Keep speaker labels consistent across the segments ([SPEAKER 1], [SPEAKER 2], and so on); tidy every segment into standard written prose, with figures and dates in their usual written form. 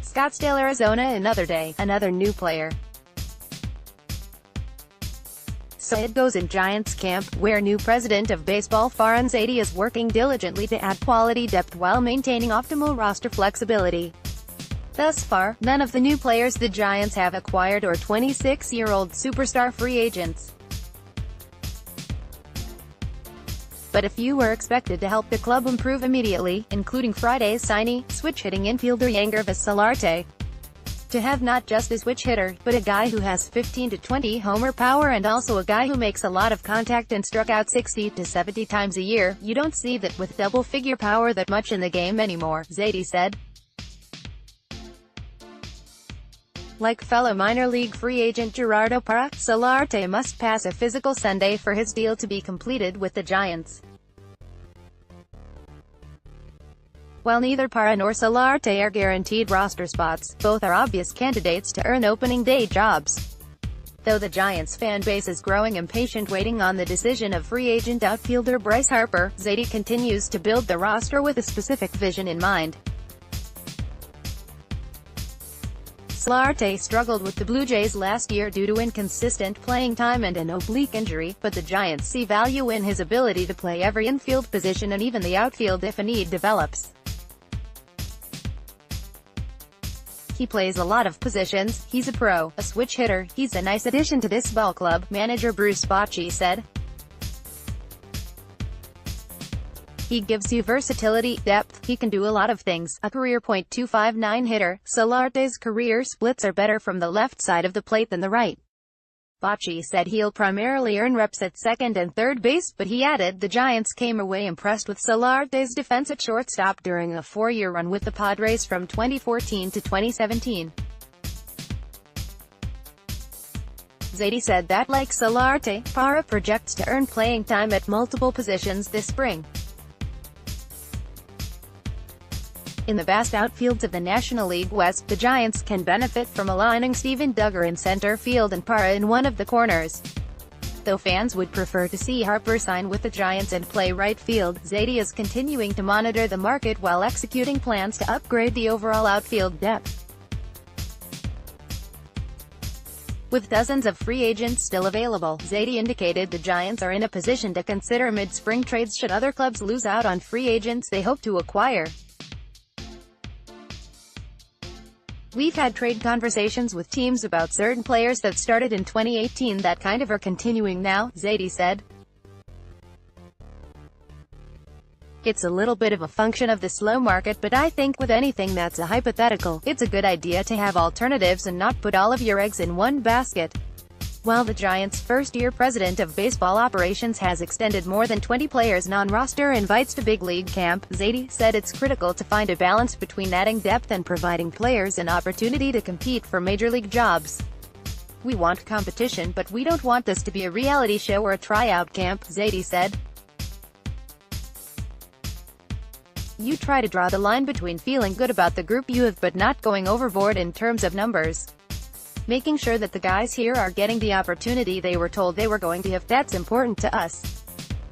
[SPEAKER 1] Scottsdale, Arizona. Another day, another new player. So it goes in Giants camp, where new president of baseball Farhan Zaidi is working diligently to add quality depth while maintaining optimal roster flexibility. Thus far, none of the new players the Giants have acquired are 26-year-old superstar free agents. But a few were expected to help the club improve immediately, including Friday's signee, switch-hitting infielder Yangervis Solarte. To have not just a switch hitter, but a guy who has 15 to 20 homer power and also a guy who makes a lot of contact and struck out 60 to 70 times a year, you don't see that with double-figure power that much in the game anymore, Zaidi said. Like fellow minor league free agent Gerardo Parra, Solarte must pass a physical Sunday for his deal to be completed with the Giants. While neither Parra nor Solarte are guaranteed roster spots, both are obvious candidates to earn opening day jobs. Though the Giants fan base is growing impatient waiting on the decision of free agent outfielder Bryce Harper, Zaidi continues to build the roster with a specific vision in mind. Solarte struggled with the Blue Jays last year due to inconsistent playing time and an oblique injury, but the Giants see value in his ability to play every infield position and even the outfield if a need develops. He plays a lot of positions, he's a pro, a switch hitter, he's a nice addition to this ball club, manager Bruce Bochy said. He gives you versatility, depth, he can do a lot of things. A career .259 hitter, Solarte's career splits are better from the left side of the plate than the right. Bochy said he'll primarily earn reps at second and third base, but he added the Giants came away impressed with Solarte's defense at shortstop during a 4-year run with the Padres from 2014 to 2017. Zaidi said that like Solarte, Parra projects to earn playing time at multiple positions this spring. In the vast outfields of the National League West, the Giants can benefit from aligning Steven Duggar in center field and Parra in one of the corners. Though fans would prefer to see Harper sign with the Giants and play right field, Zaidi is continuing to monitor the market while executing plans to upgrade the overall outfield depth. With dozens of free agents still available, Zaidi indicated the Giants are in a position to consider mid-spring trades should other clubs lose out on free agents they hope to acquire. We've had trade conversations with teams about certain players that started in 2018 that kind of are continuing now, Zaidi said. It's a little bit of a function of the slow market, but I think with anything that's a hypothetical, it's a good idea to have alternatives and not put all of your eggs in one basket. While the Giants' first-year president of baseball operations has extended more than 20 players' non-roster invites to big league camp, Zaidi said it's critical to find a balance between adding depth and providing players an opportunity to compete for major league jobs. We want competition, but we don't want this to be a reality show or a tryout camp, Zaidi said. You try to draw the line between feeling good about the group you have but not going overboard in terms of numbers. Making sure that the guys here are getting the opportunity they were told they were going to have, that's important to us.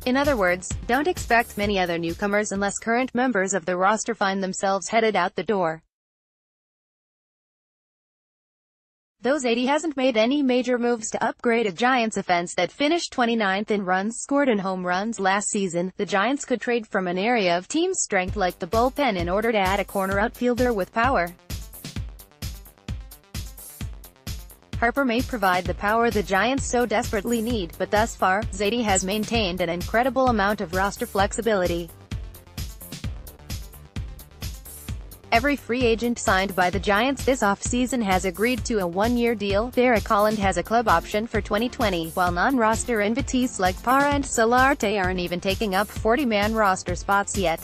[SPEAKER 1] In other words, don't expect many other newcomers unless current members of the roster find themselves headed out the door. Though Zaidi hasn't made any major moves to upgrade a Giants offense that finished 29th in runs scored and home runs last season, the Giants could trade from an area of team strength like the bullpen in order to add a corner outfielder with power. Harper may provide the power the Giants so desperately need, but thus far, Zaidi has maintained an incredible amount of roster flexibility. Every free agent signed by the Giants this offseason has agreed to a 1-year deal. Derek Holland has a club option for 2020, while non-roster invitees like Parra and Solarte aren't even taking up 40-man roster spots yet.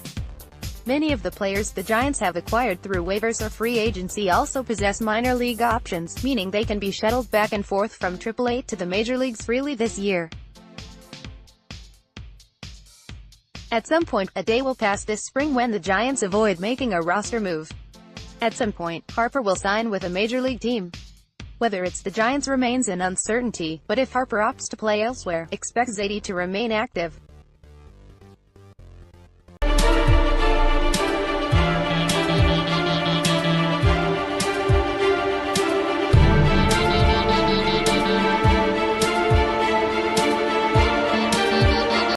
[SPEAKER 1] Many of the players the Giants have acquired through waivers or free agency also possess minor league options, meaning they can be shuttled back and forth from AAA to the major leagues freely this year. At some point, a day will pass this spring when the Giants avoid making a roster move. At some point, Harper will sign with a major league team. Whether it's the Giants remains an uncertainty, but if Harper opts to play elsewhere, expect Zaidi to remain active.